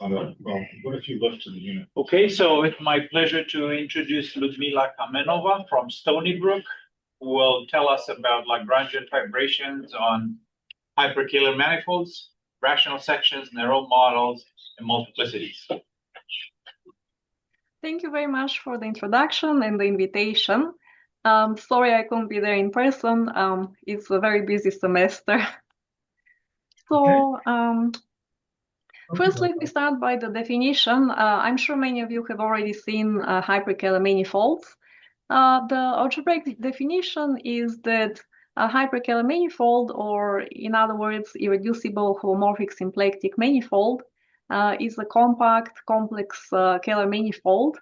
Well, what if you lift to the unit? Okay, so it's my pleasure to introduce Ljudmila Kamenova from Stony Brook, who will tell us about Lagrangian fibrations on hyperkaehler manifolds, rational sections, Neron models, and multiplicities. Thank you very much for the introduction and the invitation. Sorry I couldn't be there in person. It's a very busy semester. So, first, let me start by the definition. I'm sure many of you have already seen hyperkaehler manifolds. The algebraic definition is that a hyperkaehler manifold, or in other words, irreducible holomorphic symplectic manifold, is a compact, complex Kähler manifold,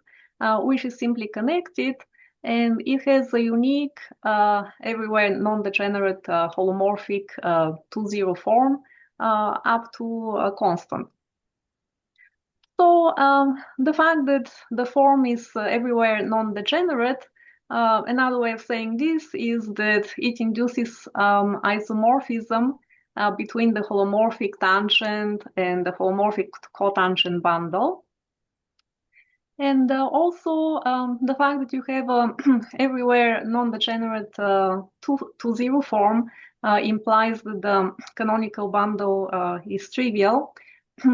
which is simply connected, and it has a unique, everywhere non-degenerate holomorphic 2-0 form up to a constant. So the fact that the form is everywhere non-degenerate, another way of saying this is that it induces isomorphism between the holomorphic tangent and the holomorphic cotangent bundle. And also the fact that you have a everywhere non-degenerate 2-0 form implies that the canonical bundle is trivial,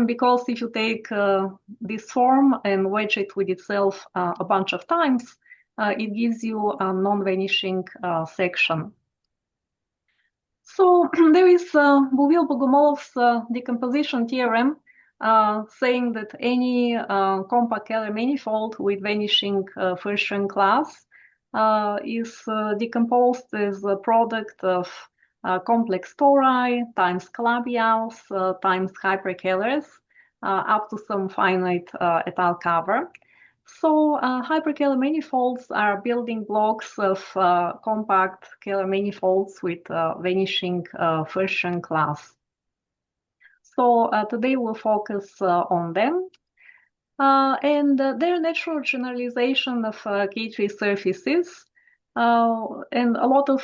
because if you take this form and wedge it with itself a bunch of times, it gives you a non-vanishing section. So there is Bouville-Bogomolov's decomposition theorem saying that any compact Kähler manifold with vanishing Fibration class is decomposed as a product of complex tori times Calabi-Yaus times hyperkaehlers up to some finite étal cover. So hyperkaehler manifolds are building blocks of compact Kähler manifolds with vanishing Fibration class. So today we'll focus on them. And their natural generalization of K3 surfaces and a lot of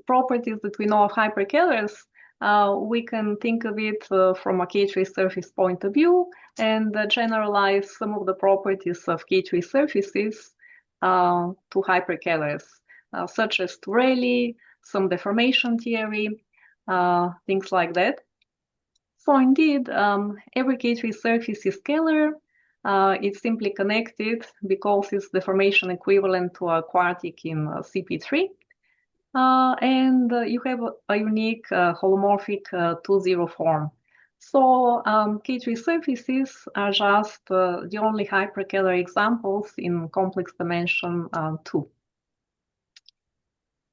properties that we know of hyperkaehlers, we can think of it from a K3 surface point of view and generalize some of the properties of K3 surfaces to hyperkaehlers, such as to Rayleigh, some deformation theory, things like that. So indeed, every K3 surface is scalar. It's simply connected because it's deformation equivalent to a quartic in CP3. And you have a unique holomorphic 2-0 form. So K3 surfaces are just the only hyperkaehler examples in complex dimension 2.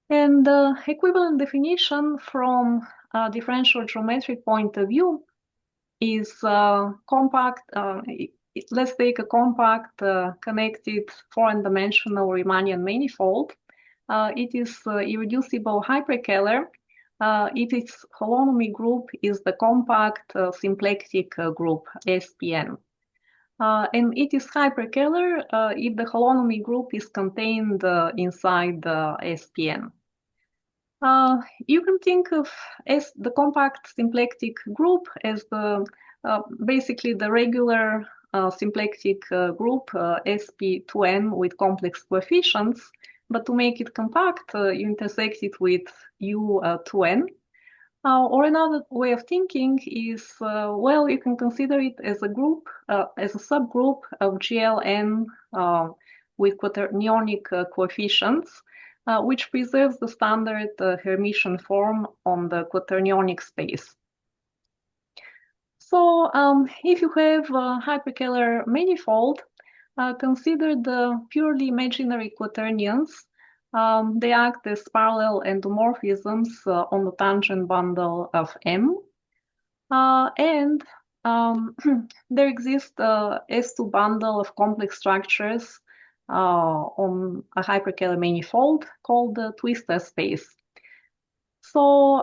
And the equivalent definition from a differential geometric point of view is compact. Let's take a compact connected foreign-dimensional Riemannian manifold. It is irreducible hyperkaehler if its holonomy group is the compact symplectic group, SPN. And it is hyperkaehler if the holonomy group is contained inside the SPN. You can think of as the compact symplectic group as the basically the regular symplectic group SP2N with complex coefficients. But to make it compact, you intersect it with U2N. Or another way of thinking is, well, you can consider it as a group, as a subgroup of GLN with quaternionic coefficients, which preserves the standard Hermitian form on the quaternionic space. So if you have a hyperkaehler manifold, consider the purely imaginary quaternions. They act as parallel endomorphisms on the tangent bundle of M. And there exists a S2 bundle of complex structures on a hyperkaehler manifold called the twistor space. So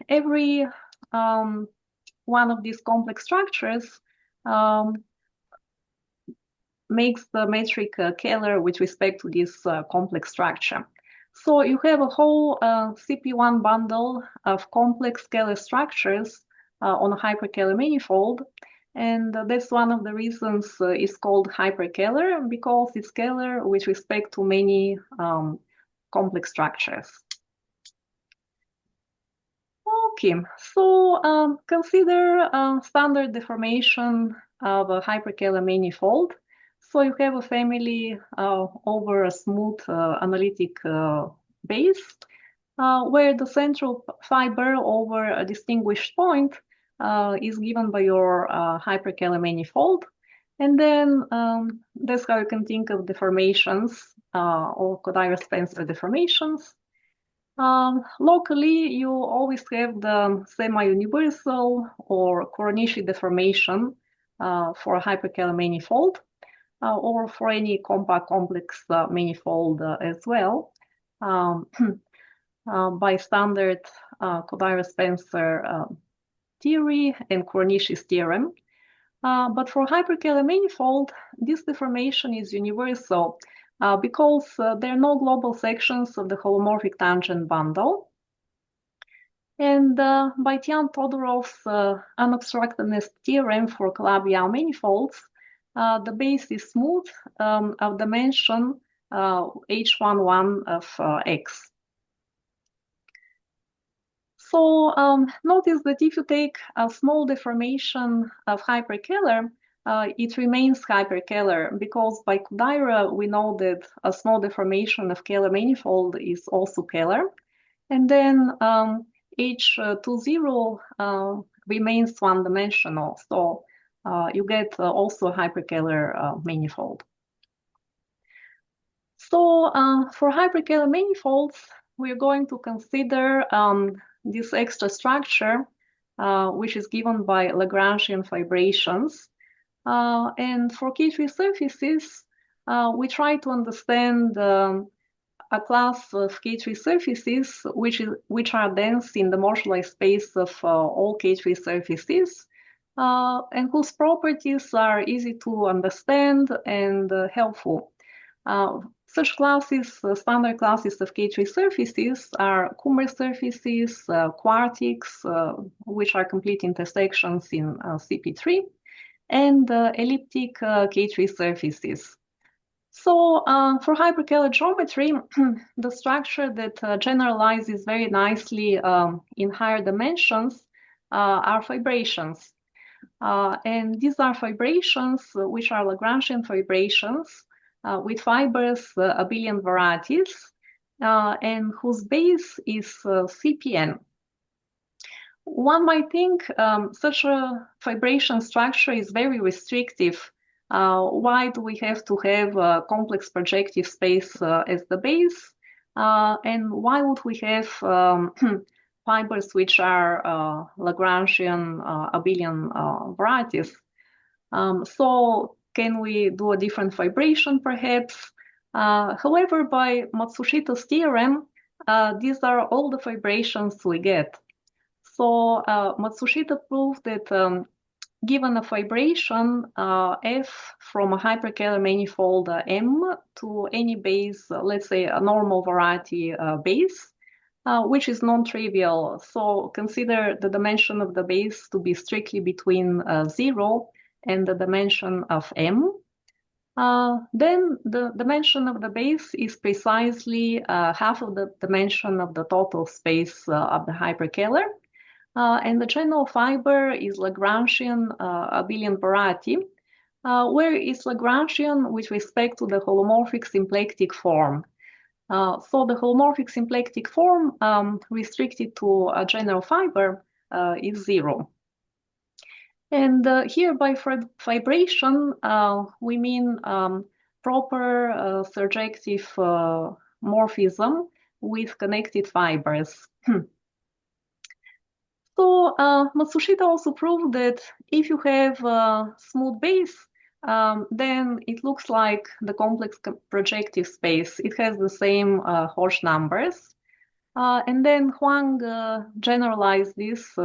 every one of these complex structures makes the metric Kähler with respect to this complex structure. So you have a whole CP1 bundle of complex Kähler structures on a hyperkaehler manifold. And that's one of the reasons it's called hyperkaehler, because it's scalar with respect to many complex structures. Okay, so consider standard deformation of a hyperkaehler manifold. So you have a family over a smooth analytic base, where the central fiber over a distinguished point is given by your hyperkaehler manifold. And then that's how you can think of deformations or Kodaira-Spencer deformations. Locally, you always have the semi-universal or Koronischi deformation for a hyperkaehler manifold, or for any compact complex manifold as well, by standard Kodaira-Spencer theory and Koronischi's theorem. But for hyperkaehler manifold, this deformation is universal because there are no global sections of the holomorphic tangent bundle. And by Tian-Todorov's unobstructedness theorem for Calabi-Yau manifolds, the base is smooth of dimension H11 of X. So notice that if you take a small deformation of hyperkaehler, it remains hyperkaehler, because by Kodaira we know that a small deformation of Kaehler manifold is also Kaehler. And then H20 remains one-dimensional, so you get also a hyperkaehler manifold. So for hyperkaehler manifolds, we're going to consider this extra structure, which is given by Lagrangian fibrations. And for K3 surfaces, we try to understand a class of K3 surfaces which are dense in the moduli space of all K3 surfaces, and whose properties are easy to understand and helpful. Such classes, standard classes of K3 surfaces, are Kummer surfaces, quartics, which are complete intersections in CP3, and elliptic K3 surfaces. So for hyperkaehler geometry, the structure that generalizes very nicely in higher dimensions are fibrations. And these are fibrations which are Lagrangian fibrations with fibers abelian varieties, and whose base is CPN. One might think such a fibration structure is very restrictive. Why do we have to have a complex projective space as the base? And why would we have fibers which are Lagrangian abelian varieties? So can we do a different fibration perhaps? However, by Matsushita's theorem, these are all the fibrations we get. So Matsushita proved that given a fibration F from a hyperkaehler manifold M to any base, let's say a normal variety base, which is non-trivial. So consider the dimension of the base to be strictly between 0 and the dimension of M. Then the dimension of the base is precisely half of the dimension of the total space of the hyperkaehler. And the general fiber is Lagrangian abelian variety, where it's Lagrangian with respect to the holomorphic symplectic form. So the holomorphic symplectic form restricted to a general fiber is 0. And here by fibration, we mean proper surjective morphism with connected fibers. So Matsushita also proved that if you have a smooth base, then it looks like the complex projective space. It has the same Horsch numbers. And then Huang generalized this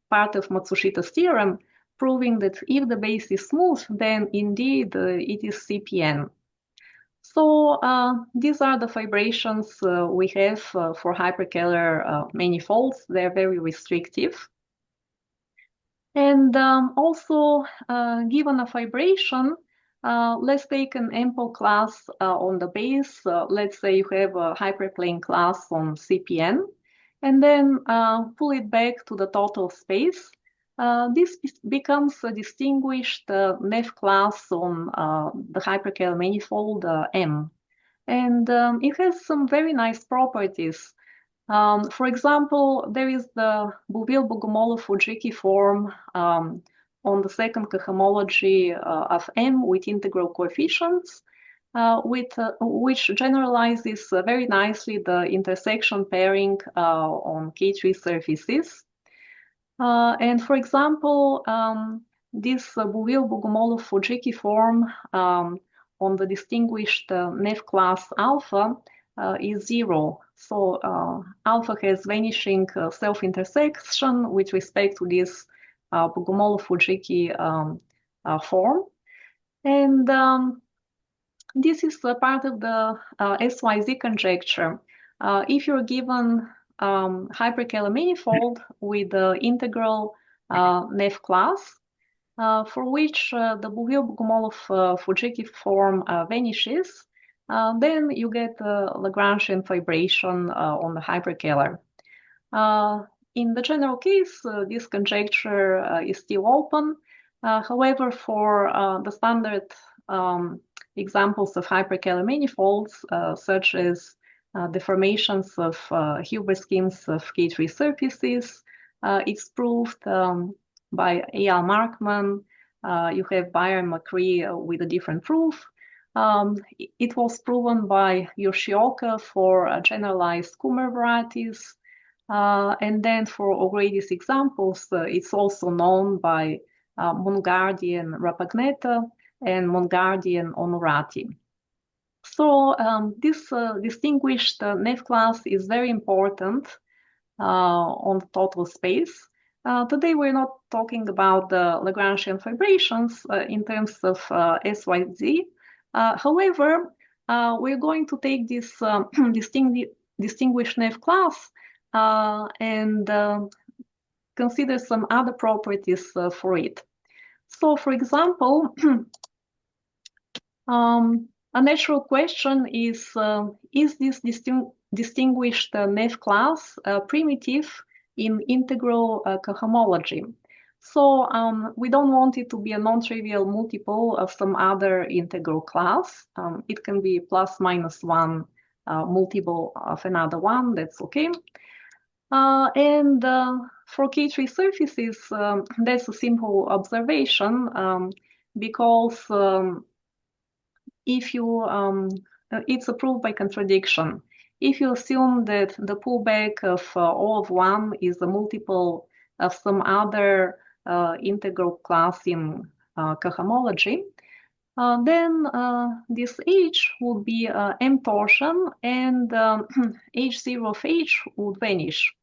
part of Matsushita's theorem, proving that if the base is smooth, then indeed it is CPN. So these are the fibrations we have for hyperkaehler manifolds. They're very restrictive. And also, given a fibration, let's take an ample class on the base. Let's say you have a hyperplane class on CPN, and then pull it back to the total space. This becomes a distinguished Neff class on the hyperkaehler manifold M. And it has some very nice properties. For example, there is the Bogomolov-Fujiki form on the second cohomology of M with integral coefficients, which generalizes very nicely the intersection pairing on K3 surfaces. And for example, this Bogomolov-Fujiki form on the distinguished Neff class alpha is 0. So alpha has vanishing self-intersection with respect to this Bogomolov-Fujiki form. And this is part of the SYZ conjecture. If you're given hyperkaehler manifold with the integral Neff class, for which the Bogomolov-Fujiki form vanishes, then you get a Lagrangian fibration on the hyperkaehler. In the general case, this conjecture is still open. However, for the standard examples of hyperkaehler manifolds, such as deformations of Hilbert schemes of K3 surfaces, it's proved by A.L. Markman. You have Bayer and McCree with a different proof. It was proven by Yoshioka for generalized Kummer varieties. And then for O'Grady's examples, it's also known by Mongardi and Rapagneta and Mongardi and Onorati. So this distinguished Neff class is very important on the total space. Today we're not talking about the Lagrangian fibrations in terms of SYZ. However, we're going to take this distinguished Neff class and consider some other properties for it. So, for example, a natural question is this distinguished Neff class primitive in integral cohomology? So we don't want it to be a non-trivial multiple of some other integral class. It can be plus minus one multiple of another one, that's okay. And for K3 surfaces, that's a simple observation because if you, it's a proof by contradiction. If you assume that the pullback of O of 1 is a multiple of some other integral class in cohomology, then this H would be M torsion and H0 of H would vanish.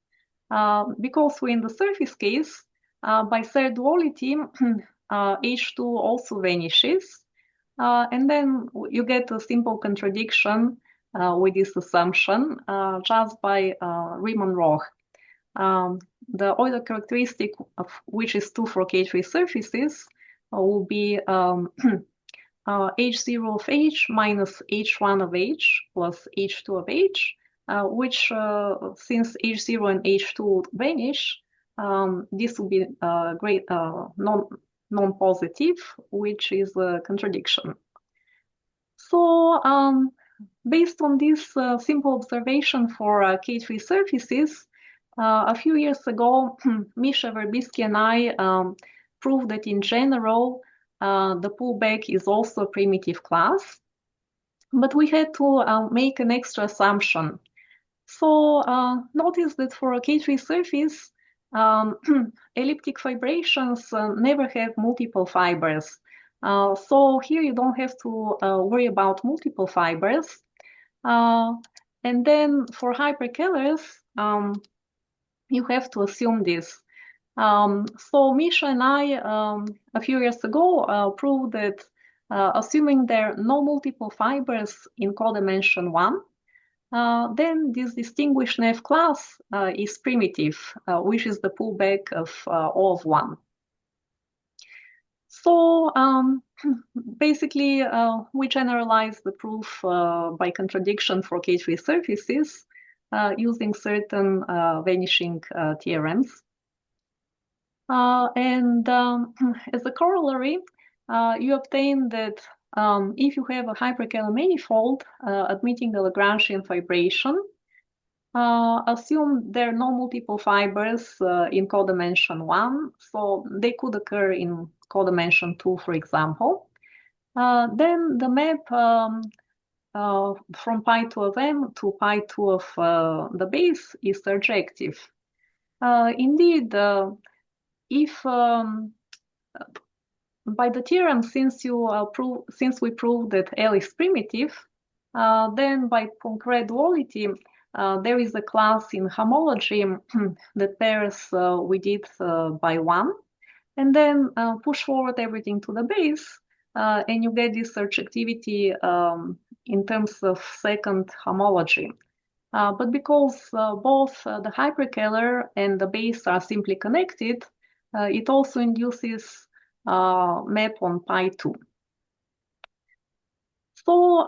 Because we're in the surface case, by third duality, H2 also vanishes. And then you get a simple contradiction with this assumption just by Riemann-Roch. The Euler characteristic of which is 2 for K3 surfaces will be H0 of H minus H1 of H plus H2 of H, which since H0 and H2 would vanish, this will be great non-positive, which is a contradiction. So based on this simple observation for K3 surfaces, a few years ago, Misha, Verbitsky, and I proved that in general, the pullback is also a primitive class, but we had to make an extra assumption. So notice that for a K3 surface, elliptic fibrations never have multiple fibers. So here you don't have to worry about multiple fibers. And then for hyperkaehlers, you have to assume this. So Misha and I, a few years ago, proved that assuming there are no multiple fibers in codimension 1, then this distinguished Neff class is primitive, which is the pullback of O of 1. So basically, we generalize the proof by contradiction for K3 surfaces using certain vanishing theorems. And as a corollary, you obtain that if you have a hyperkaehler manifold admitting the Lagrangian fibration, assume there are no multiple fibers in codimension 1, so they could occur in codimension 2, for example. Then the map from pi2 of m to pi2 of the base is surjective. Indeed, if by the theorem, since we prove that L is primitive, then by concrete duality, there is a class in homology that pairs with it by 1, and then push forward everything to the base, and you get this surjectivity in terms of second homology. But because both the hyperkaehler and the base are simply connected, it also induces map on pi2. So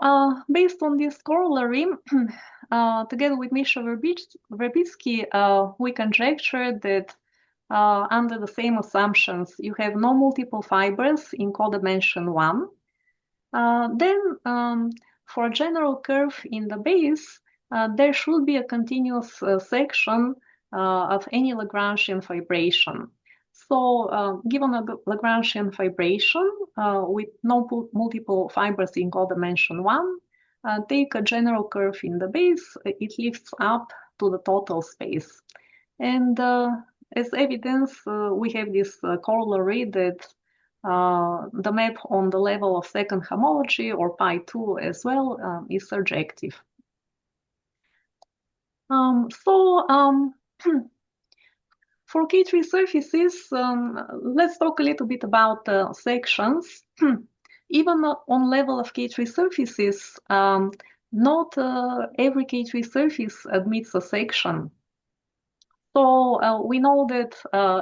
based on this corollary, together with Misha Verbitsky, we conjectured that under the same assumptions, you have no multiple fibers in codimension 1. Then for a general curve in the base, there should be a continuous section of any Lagrangian fibration. So given a Lagrangian fibration with no multiple fibers in codimension 1, take a general curve in the base, it lifts up to the total space. And as evidence, we have this corollary that the map on the level of second homology, or pi2 as well, is surjective. For K3 surfaces, let's talk a little bit about sections. Even on level of K3 surfaces, not every K3 surface admits a section. So we know that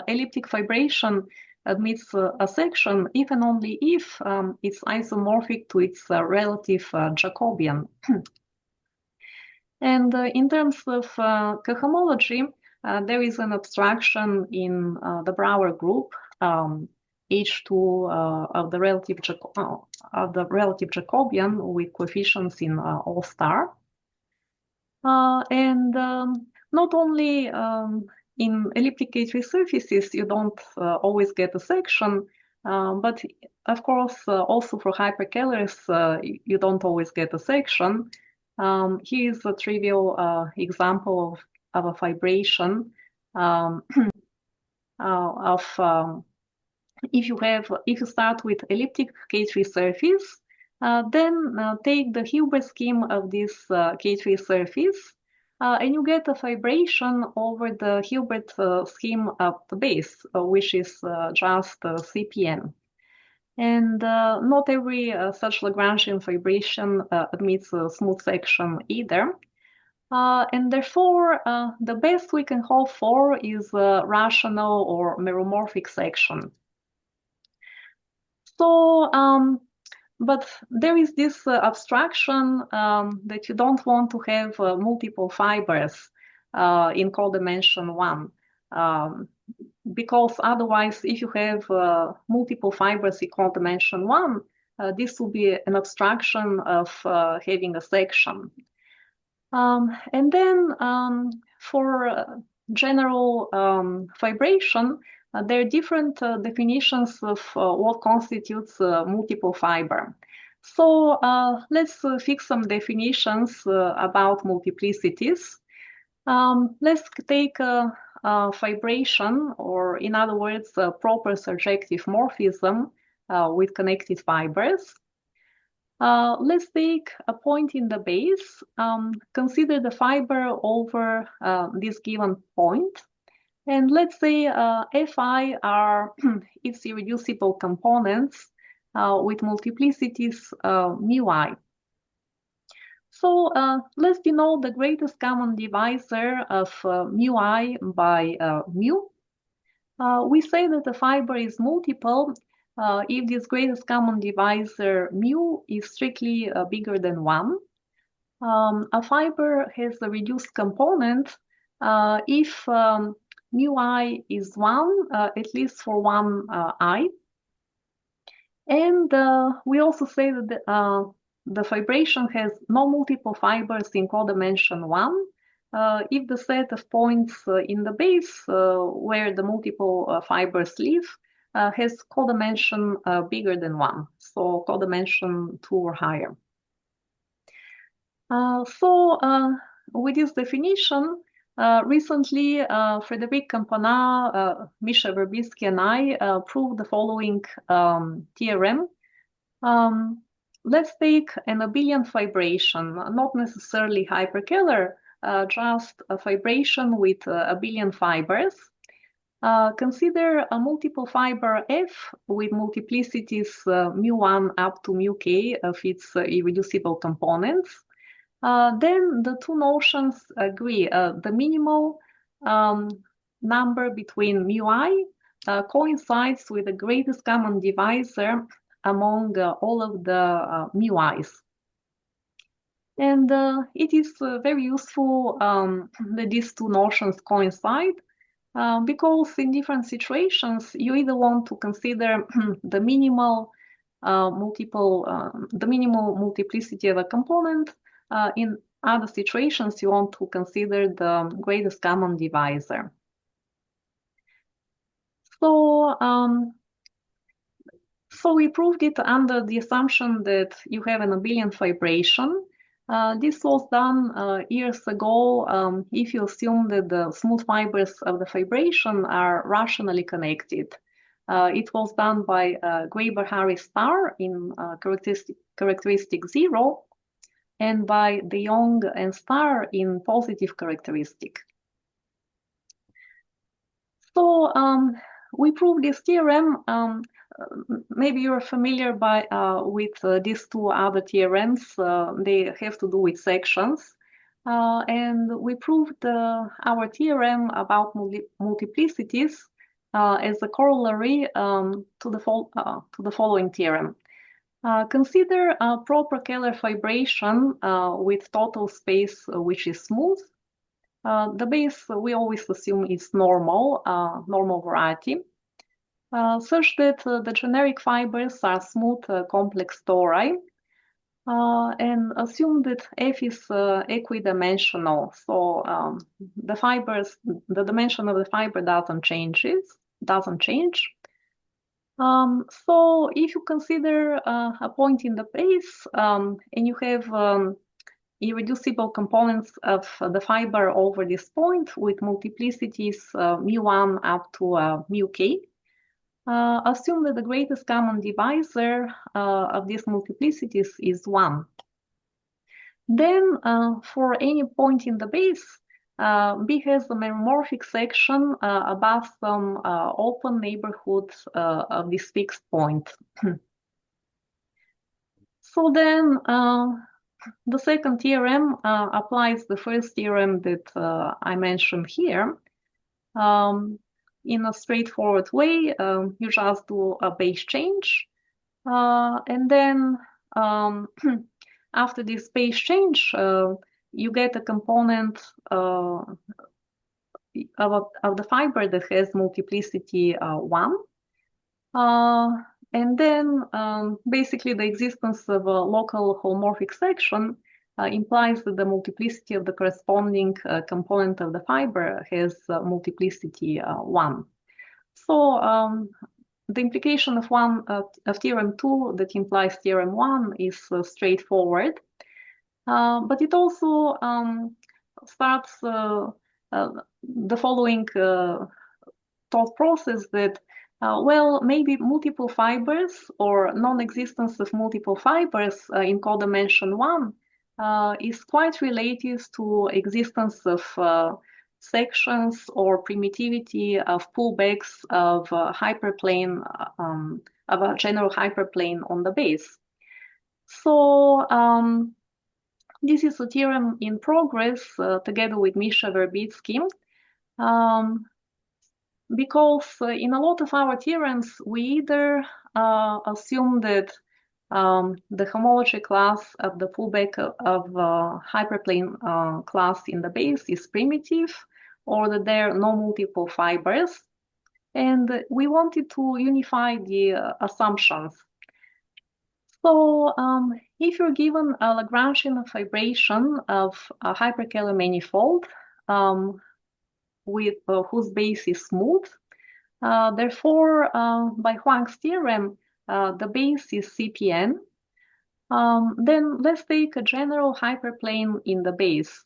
elliptic fibration admits a section if and only if it's isomorphic to its relative Jacobian. And in terms of cohomology, there is an abstraction in the Brouwer group, H2 of the relative Jacobian with coefficients in all star. And not only in elliptic K3 surfaces, you don't always get a section, but of course, also for hyperkaehlers, you don't always get a section. Here is a trivial example of a fibration if you start with elliptic K3 surface, then take the Hilbert scheme of this K3 surface, and you get a fibration over the Hilbert scheme of the base, which is just CPN. And not every such Lagrangian fibration admits a smooth section either. And therefore, the best we can hope for is a rational or meromorphic section. So, but there is this abstraction that you don't want to have multiple fibers in codimension 1. Because otherwise, if you have multiple fibers in codimension 1, this will be an abstraction of having a section. And then for general fibration, there are different definitions of what constitutes multiple fiber. So let's fix some definitions about multiplicities. Let's take fibration, or in other words, a proper surjective morphism with connected fibers. Let's take a point in the base, consider the fiber over this given point, and let's say Fi are its irreducible components with multiplicities mu I. So let's denote the greatest common divisor of mu I by mu. We say that the fiber is multiple if this greatest common divisor mu is strictly bigger than 1. A fiber has a reduced component if mu I is 1, at least for one I. And we also say that the fibration has no multiple fibers in codimension 1 if the set of points in the base where the multiple fibers live has codimension bigger than 1, so codimension 2 or higher. With this definition, recently Frédéric Campana, Misha Verbitsky, and I proved the following theorem. Let's take an abelian fibration, not necessarily hyperkaehler, just a fibration with abelian fibers. Consider a multiple fiber F with multiplicities mu1 up to mu k of its irreducible components. Then the two notions agree. The minimal number between mu I coincides with the greatest common divisor among all of the mu i's. And it is very useful that these two notions coincide because in different situations you either want to consider the minimal multiplicity of a component. In other situations, you want to consider the greatest common divisor. So we proved it under the assumption that you have an abelian fibration. This was done years ago if you assume that the smooth fibers of the fibration are rationally connected. It was done by Graeber-Harris star in characteristic 0. And by de Jong and star in positive characteristic. So we proved this theorem. Maybe you're familiar with these two other theorems. They have to do with sections. And we proved our theorem about multiplicities as a corollary to the following theorem. Consider a proper Kähler fibration with total space which is smooth. The base we always assume is normal variety, such that the generic fibers are smooth complex tori, and assume that F is equidimensional. So the dimension of the fiber doesn't change. So if you consider a point in the base and you have irreducible components of the fiber over this point with multiplicities mu1 up to mu k, assume that the greatest common divisor of these multiplicities is 1. Then for any point in the base, B has a meromorphic section above some open neighborhood of this fixed point. So then the second theorem applies the first theorem that I mentioned here. In a straightforward way, you just do a base change. And then after this base change, you get a component of the fiber that has multiplicity 1. And then basically the existence of a local holomorphic section implies that the multiplicity of the corresponding component of the fiber has multiplicity 1. So the implication of theorem 2 that implies theorem 1 is straightforward. But it also starts the following thought process that, well, maybe multiple fibers or non-existence of multiple fibers in codimension 1 is quite related to existence of sections or primitivity of pullbacks of hyperplane, of a general hyperplane on the base. So this is a theorem in progress together with Misha Verbitsky. because in a lot of our theorems, we either assume that the homology class of the pullback of hyperplane class in the base is primitive, or that there are no multiple fibers. And we wanted to unify the assumptions. So if you're given a Lagrangian fibration of a hyperkaehler manifold with whose base is smooth, therefore, by Huang's theorem, the base is CPN. Then let's take a general hyperplane in the base.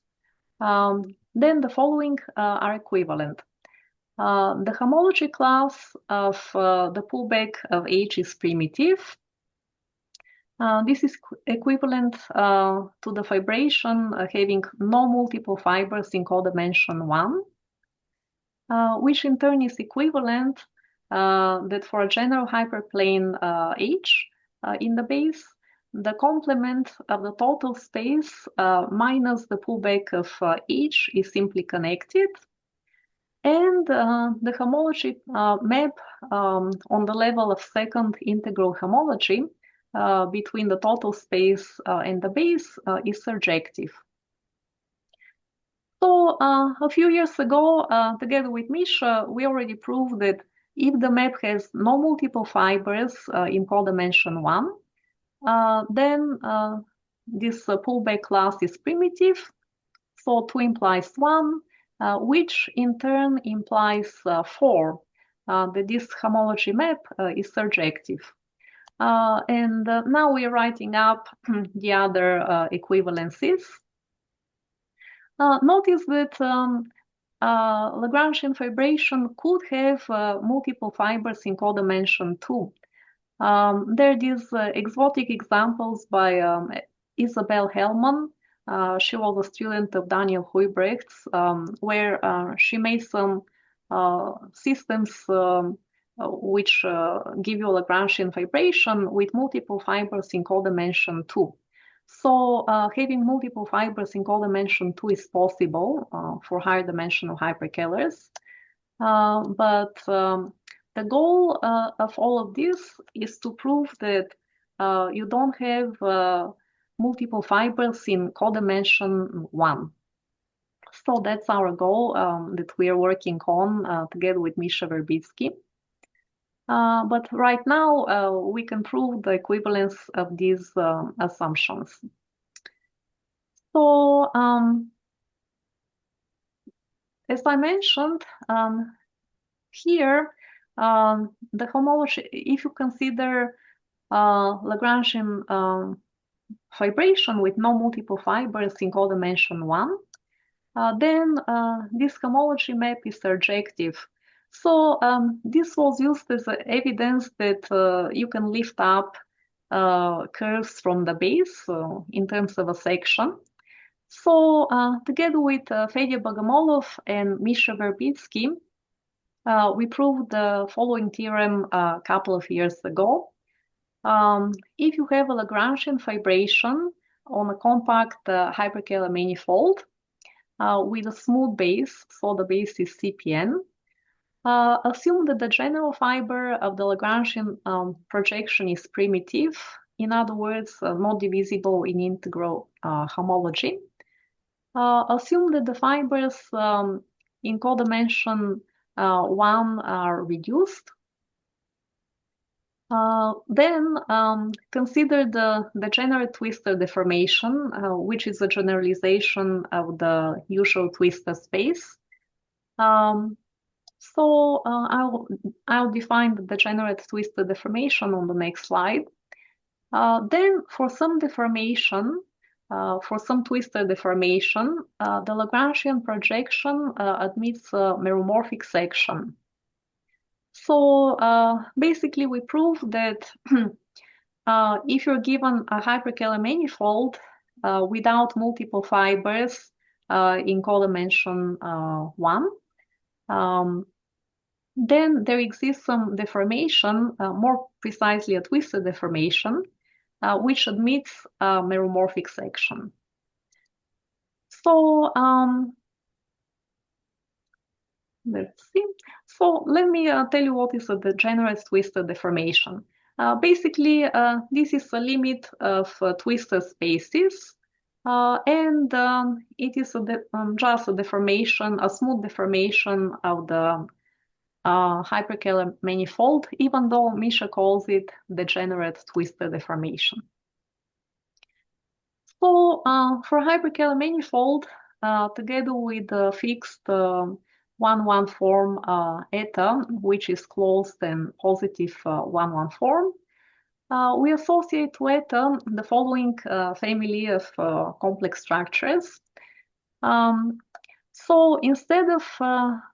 Then the following are equivalent. The homology class of the pullback of H is primitive. This is equivalent to the fibration having no multiple fibers in codimension 1, which in turn is equivalent that for a general hyperplane H in the base, the complement of the total space minus the pullback of H is simply connected. And the homology map on the level of second integral homology between the total space and the base is surjective. So a few years ago, together with Misha, we already proved that if the map has no multiple fibers in codimension 1, then this pullback class is primitive. So 2 implies 1, which in turn implies 4, that this homology map is surjective. And now we are writing up the other equivalencies. Notice that Lagrangian fibration could have multiple fibers in codimension 2. There are these exotic examples by Isabel Hellman. She was a student of Daniel Huybrecht's, where she made some systems which give you a Lagrangian fibration with multiple fibers in codimension 2. So having multiple fibers in codimension 2 is possible for higher dimensional hyperkaehlers. But the goal of all of this is to prove that you don't have multiple fibers in codimension 1. So that's our goal that we are working on together with Misha Verbitsky. But right now, we can prove the equivalence of these assumptions. So, as I mentioned, here, the homology, if you consider Lagrangian fibration with no multiple fibers in codimension 1, then this homology map is surjective. So this was used as evidence that you can lift up curves from the base in terms of a section. So together with Fedya Bogomolov and Misha Verbitsky, we proved the following theorem a couple of years ago. If you have a Lagrangian fibration on a compact hyperkaehler manifold with a smooth base, so the base is CPN, assume that the general fiber of the Lagrangian projection is primitive, in other words, not divisible in integral homology. Assume that the fibers in codimension 1 are reduced. Then consider the degenerate twistor deformation, which is a generalization of the usual twistor space. So I'll define the degenerate twistor deformation on the next slide. Then for some deformation, for some twistor deformation, the Lagrangian projection admits a meromorphic section. So basically we prove that if you're given a hyperkaehler manifold without multiple fibers in codimension 1, then there exists some deformation, more precisely a twistor deformation, which admits a meromorphic section. So let's see. So let me tell you what is a degenerate twistor deformation. Basically, this is a limit of twistor spaces, and it is just a deformation, a smooth deformation of the hyperkaehler manifold, even though Misha calls it degenerate twistor deformation. So for hyperkaehler manifold, together with the fixed 1-1 form eta, which is closed and positive 1-1 form, we associate to eta the following family of complex structures. So instead of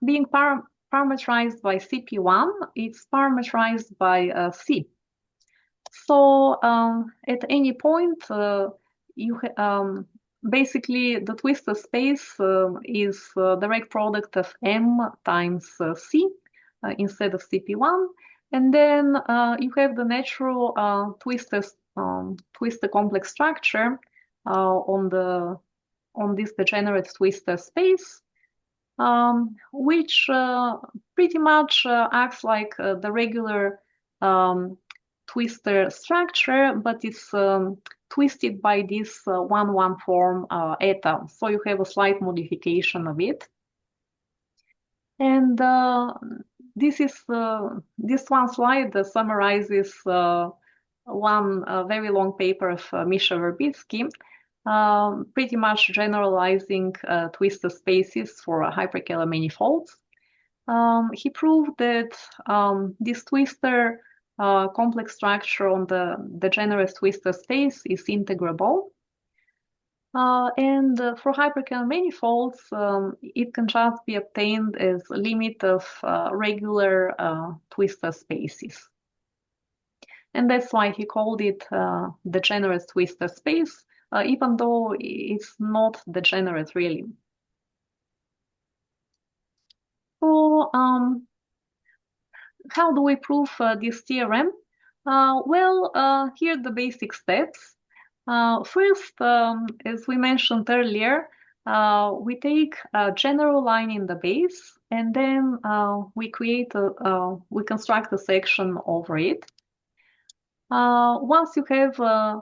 being parametrized by CP1, it's parametrized by C. So at any point, you basically the twistor space is the direct product of M times C instead of CP1, and then you have the natural twistor complex structure on this degenerate twistor space, which pretty much acts like the regular twistor structure, but it's twisted by this 1-1 form eta. So you have a slight modification of it. And this one slide summarizes one very long paper of Misha Verbitsky, pretty much generalizing twistor spaces for hyperkaehler manifolds. He proved that this twistor complex structure on the degenerate twistor space is integrable. And for hyperkaehler manifolds, it can just be obtained as a limit of regular twistor spaces. And that's why he called it degenerate twistor space, even though it's not degenerate really. So how do we prove this theorem? Well, here are the basic steps. First, as we mentioned earlier, we take a general line in the base, and then we construct a section over it. Once you have a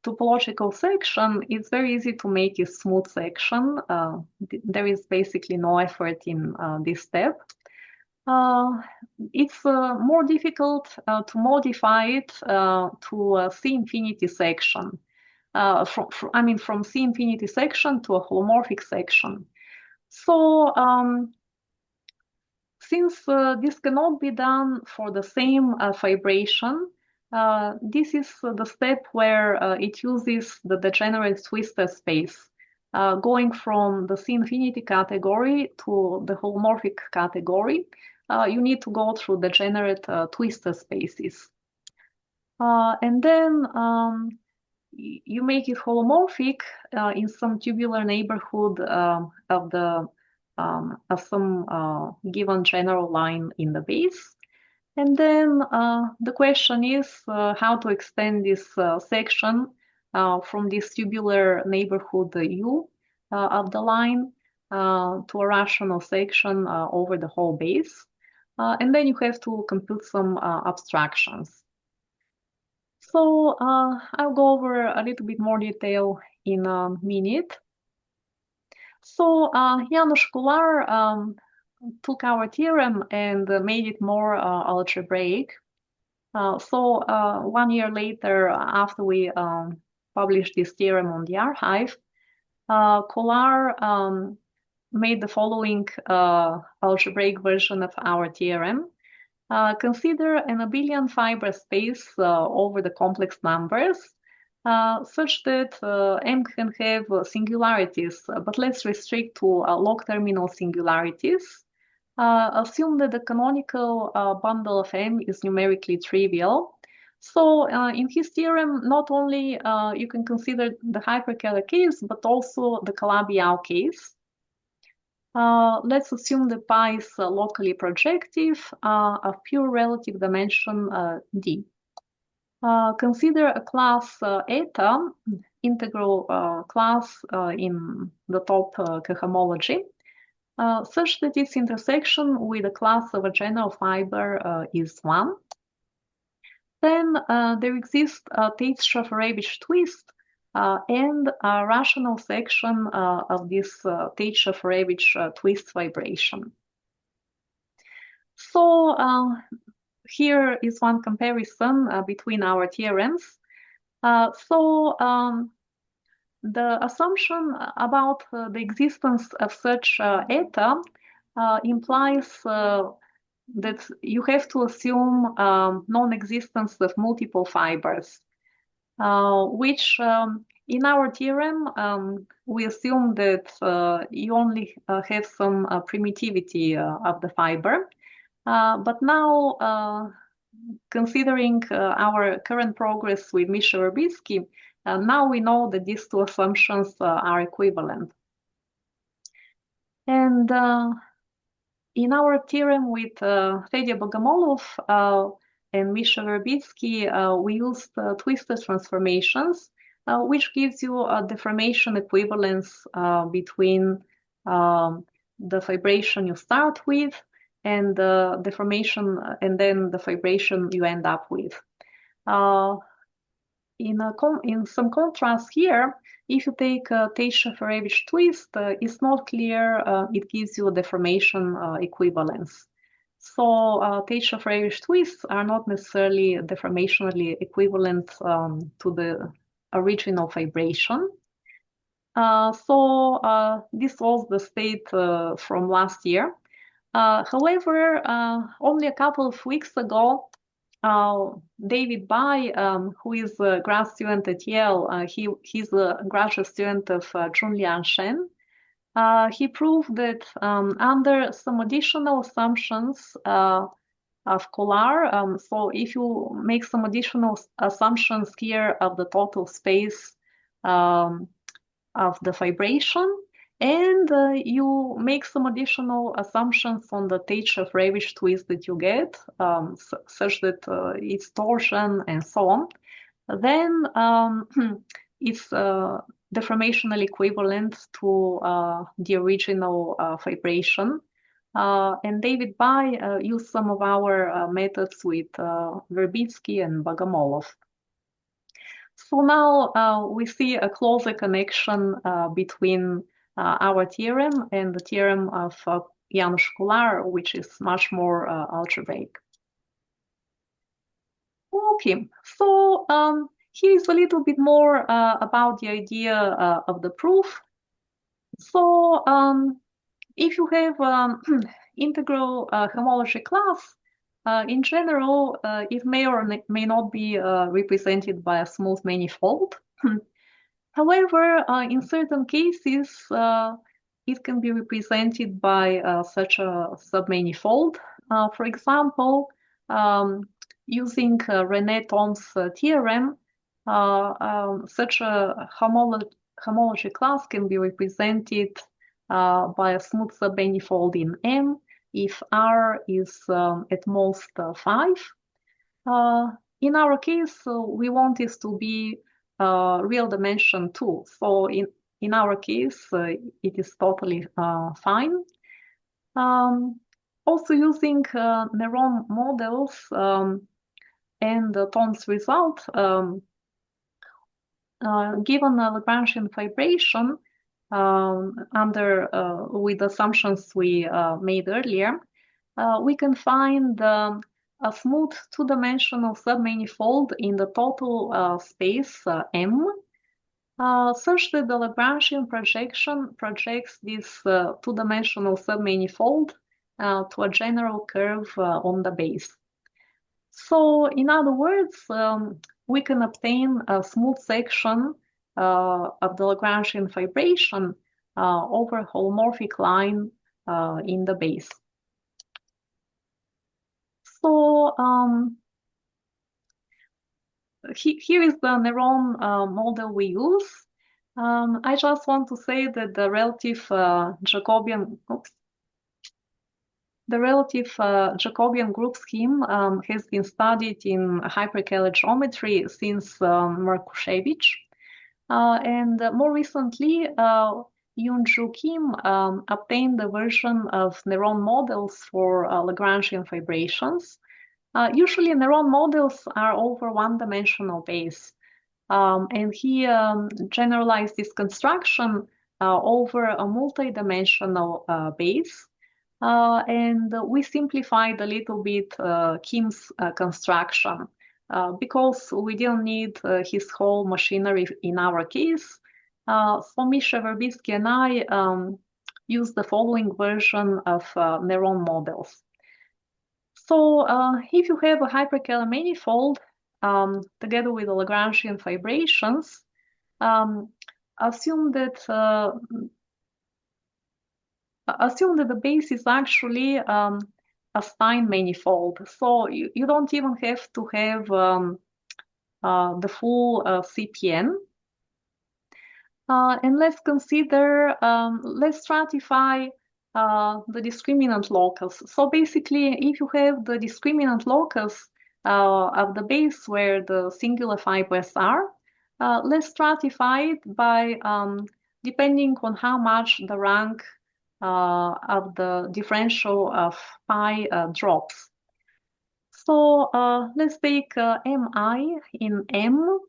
topological section, it's very easy to make a smooth section. There is basically no effort in this step. It's more difficult to modify it to a C-infinity section. From C-infinity section to a holomorphic section. So since this cannot be done for the same fibration, this is the step where it uses the degenerate twistor space, going from the C-infinity category to the holomorphic category. You need to go through degenerate twistor spaces. And then you make it holomorphic in some tubular neighborhood of some given general line in the base. And then the question is how to extend this section from this tubular neighborhood U of the line to a rational section over the whole base. And then you have to compute some abstractions. So I'll go over a little bit more detail in a minute. So Janusz Kolar took our theorem and made it more algebraic. So 1 year later, after we published this theorem on the archive, Kolar made the following algebraic version of our theorem. Consider an abelian fiber space over the complex numbers such that M can have singularities, but let's restrict to log terminal singularities. Assume that the canonical bundle of M is numerically trivial. So in his theorem, not only you can consider the hyperkaehler case, but also the Calabi-Yau case. Let's assume the pi is locally projective of pure relative dimension D. Consider a class eta, integral class in the top cohomology. such that its intersection with a class of a general fiber is 1. Then there exists a Tate-Shafarevich twist and a rational section of this Tate-Shafarevich twist fibration. So here is one comparison between our theorems. The assumption about the existence of such eta implies that you have to assume non-existence of multiple fibers, which in our theorem, we assume that you only have some primitivity of the fiber. But now, considering our current progress with Misha Verbitsky, now we know that these two assumptions are equivalent. And in our theorem with Fedya Bogomolov and Misha Verbitsky, we used twistor transformations, which gives you a deformation equivalence between the fibration you start with and the deformation and then the fibration you end up with. In some contrast here, if you take a Tate-Shafarevich twist, it's not clear it gives you a deformation equivalence. So Tate-Shafarevich twists are not necessarily deformationally equivalent to the original fibration. So this was the state from last year. However, only a couple of weeks ago, David Bai, who is a grad student at Yale, he's a graduate student of Junlian Shen. He proved that under some additional assumptions of Kolar, so if you make some additional assumptions here of the total space of the fibration, and you make some additional assumptions on the Tate-Shafarevich twist that you get, such that it's torsion and so on, then it's deformational equivalent to the original fibration. And David Bai used some of our methods with Verbitsky and Bogomolov. So now we see a closer connection between our theorem and the theorem of Janusz Kolar, which is much more algebraic. Okay, so here is a little bit more about the idea of the proof. So if you have integral homology class, in general, it may or may not be represented by a smooth manifold. However, in certain cases, it can be represented by such a submanifold. For example, using René Thom's theorem, such a homology class can be represented by a smooth submanifold in M if R is at most 5. In our case, we want this to be real dimension 2. So in our case, it is totally fine. Also using Neron models and Thom's result, given a Lagrangian fibration with assumptions we made earlier, we can find a smooth two-dimensional submanifold in the total space M, such that the Lagrangian projection projects this two-dimensional submanifold to a general curve on the base. So, in other words, we can obtain a smooth section of the Lagrangian fibration over a holomorphic line in the base. So here is the Neron model we use. I just want to say that the relative Jacobian group scheme has been studied in hyperkaehler geometry since Markushevich. And more recently, Yoon-Joo Kim obtained a version of Neron models for Lagrangian fibrations. Usually, Neron models are over one-dimensional base, and he generalized this construction over a multi-dimensional base. And we simplified a little bit Kim's construction because we didn't need his whole machinery in our case. So Misha, Verbitsky, and I used the following version of Neron models. So if you have a hyperkaehler manifold together with the Lagrangian fibrations, assume that the base is actually a Stein manifold. So you don't even have to have the full CPN. And let's consider, let's stratify the discriminant locus. So basically, if you have the discriminant locus of the base where the singular fibers are, let's stratify it by depending on how much the rank of the differential of pi drops. So let's take mi in M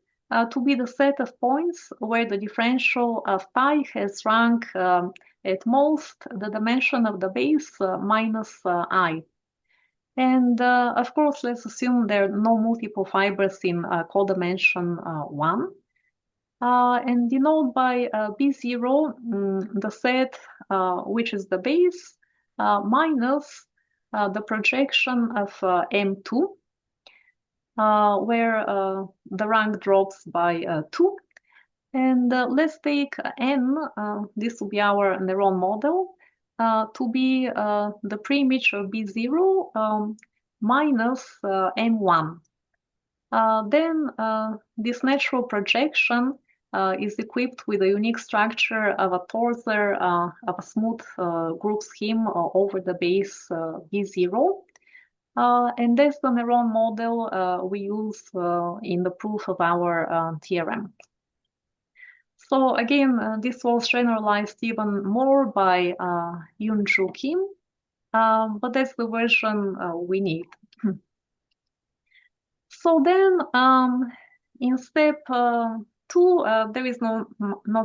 to be the set of points where the differential of pi has rank at most the dimension of the base minus I. And of course, let's assume there are no multiple fibers in codimension 1. And denote by B0 the set which is the base minus the projection of M2, where the rank drops by 2. And let's take N, this will be our Neron model, to be the preimage of B0 minus M1. Then this natural projection is equipped with a unique structure of a torsor of a smooth group scheme over the base B0. And that's the Neron model we use in the proof of our theorem. So again, this was generalized even more by Yoon-Joo Kim, but that's the version we need. So then in step 2, there is not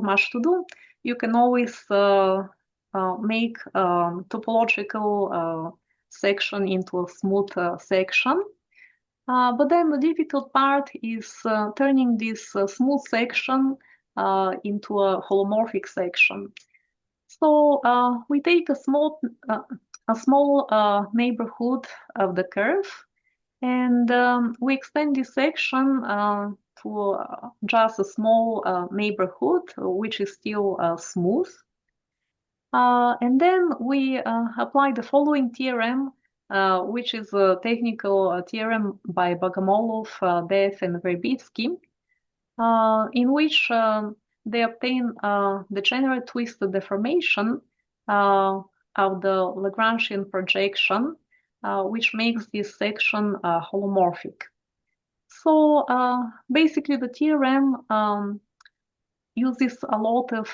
much to do. You can always make topological section into a smooth section. But then the difficult part is turning this smooth section into a holomorphic section. So we take a small neighborhood of the curve, and we extend this section to just a small neighborhood, which is still smooth. And then we apply the following theorem, which is a technical theorem by Bogomolov, F, and Verbitsky, in which they obtain the general twistor deformation of the Lagrangian projection, which makes this section holomorphic. So basically the theorem uses a lot of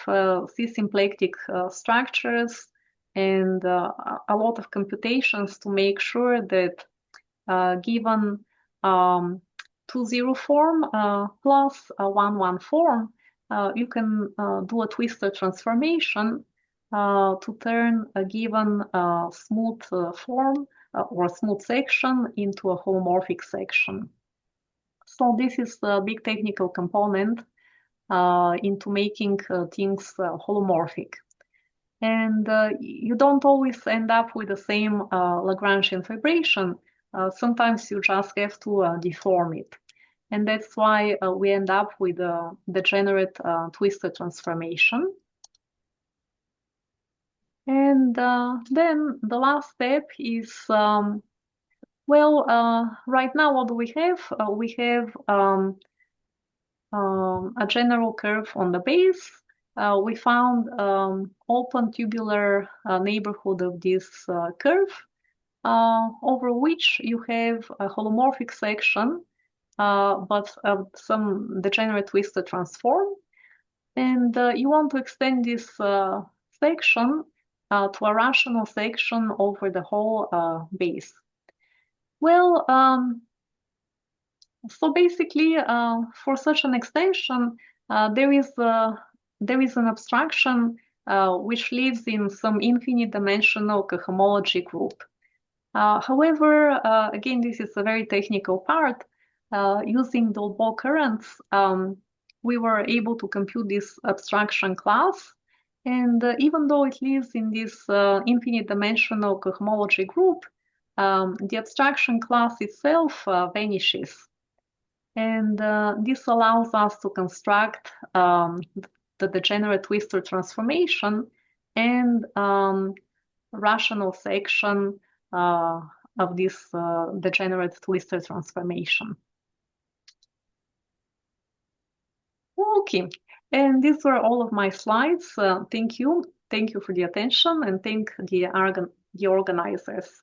symplectic structures and a lot of computations to make sure that given 2-0 form plus a 1-1 form, you can do a twistor transformation to turn a given smooth form or smooth section into a holomorphic section. So this is a big technical component into making things holomorphic. And you don't always end up with the same Lagrangian fibration. Sometimes you just have to deform it. And that's why we end up with a degenerate twistor transformation. And then the last step is, right now what do we have? We have a general curve on the base. We found open tubular neighborhood of this curve, over which you have a holomorphic section, but some degenerate twistor transform. And you want to extend this section to a rational section over the whole base. Well, so basically, for such an extension, there is an abstraction which lives in some infinite dimensional cohomology group. However, again, this is a very technical part. Using Dolbeault currents, we were able to compute this abstraction class. And even though it lives in this infinite dimensional cohomology group, the abstraction class itself vanishes. And this allows us to construct the degenerate twistor transformation and rational section of this degenerate twistor transformation. Okay, and these were all of my slides. Thank you. Thank you for the attention, and thank the organizers.